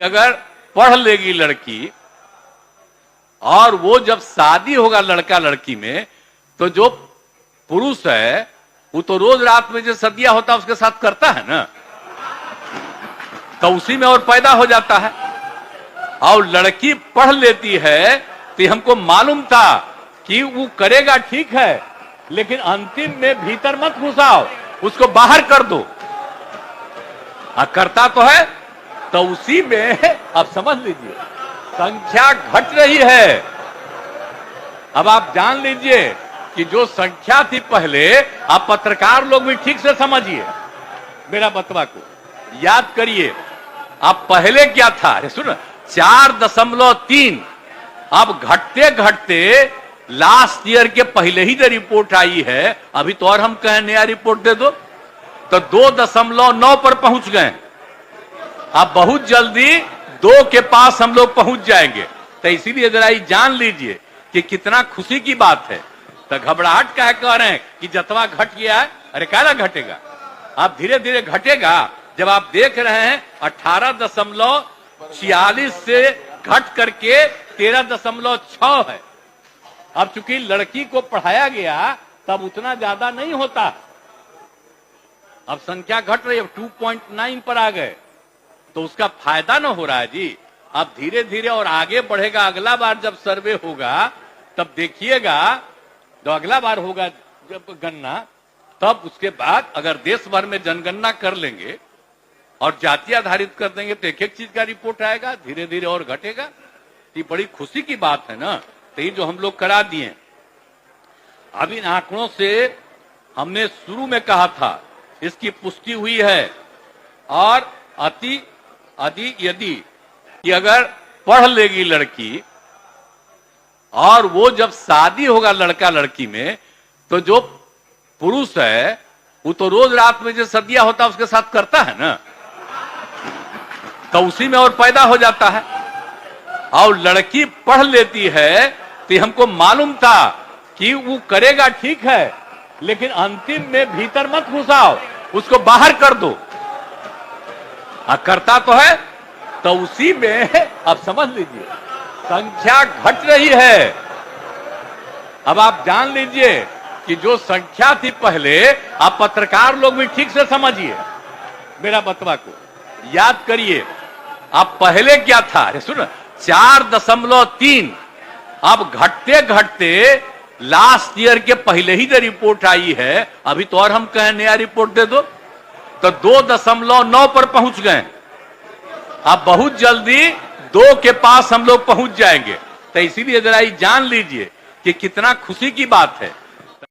अगर पढ़ लेगी लड़की और वो जब शादी होगा लड़का लड़की में, तो जो पुरुष है वो तो रोज रात में जो सदिया होता है उसके साथ करता है ना, तो उसी में और पैदा हो जाता है। और लड़की पढ़ लेती है तो हमको मालूम था कि वो करेगा ठीक है, लेकिन अंतिम में भीतर मत घुसाओ, उसको बाहर कर दो। करता तो है, तो उसी में अब समझ लीजिए संख्या घट रही है। अब आप जान लीजिए कि जो संख्या थी पहले, आप पत्रकार लोग भी ठीक से समझिए मेरा बतवा को, याद करिए। अब पहले क्या था, अरे सुनो, 4.3। अब घटते घटते लास्ट ईयर के पहले ही जो रिपोर्ट आई है, अभी तो और हम कहें नया रिपोर्ट दे दो, तो 2.9 पर पहुंच गए। अब बहुत जल्दी 2 के पास हम लोग पहुंच जाएंगे। तो इसीलिए जरा जान लीजिए कि कितना खुशी की बात है। तो घबराहट का कह रहे हैं कि जतवा घट गया है, अरे क्या घटेगा, आप धीरे धीरे घटेगा। जब आप देख रहे हैं 18.46 से घट करके 13.6 है। अब चूंकि लड़की को पढ़ाया गया तब उतना ज्यादा नहीं होता, अब संख्या घट रही है, 2.9 पर आ गए, तो उसका फायदा न हो रहा है जी। अब धीरे धीरे और आगे बढ़ेगा। अगला बार जब सर्वे होगा तब देखिएगा, जो अगला बार होगा जब गणना, तब उसके बाद अगर देश भर में जनगणना कर लेंगे और जाति आधारित कर देंगे तो एक एक चीज का रिपोर्ट आएगा, धीरे धीरे और घटेगा। ये बड़ी खुशी की बात है ना। तो ये जो हम लोग करा दिए, अब इन आंकड़ों से हमने शुरू में कहा था, इसकी पुष्टि हुई है। और यदि कि अगर पढ़ लेगी लड़की और वो जब शादी होगा लड़का लड़की में, तो जो पुरुष है वो तो रोज रात में जो सदिया होता है उसके साथ करता है ना, तो उसी में और पैदा हो जाता है। और लड़की पढ़ लेती है तो हमको मालूम था कि वो करेगा ठीक है, लेकिन अंतिम में भीतर मत घुसाओ, उसको बाहर कर दो। करता तो है, तो उसी में अब समझ लीजिए संख्या घट रही है। अब आप जान लीजिए कि जो संख्या थी पहले, आप पत्रकार लोग भी ठीक से समझिए मेरा बतवा को, याद करिए। अब पहले क्या था, अरे सुनो, 4.3। अब घटते घटते लास्ट ईयर के पहले ही जो रिपोर्ट आई है, अभी तो और हम कहें नया रिपोर्ट दे दो, तो 2.9 पर पहुंच गए। अब बहुत जल्दी 2 के पास हम लोग पहुंच जाएंगे। तो इसीलिए जरा जान लीजिए कि कितना खुशी की बात है।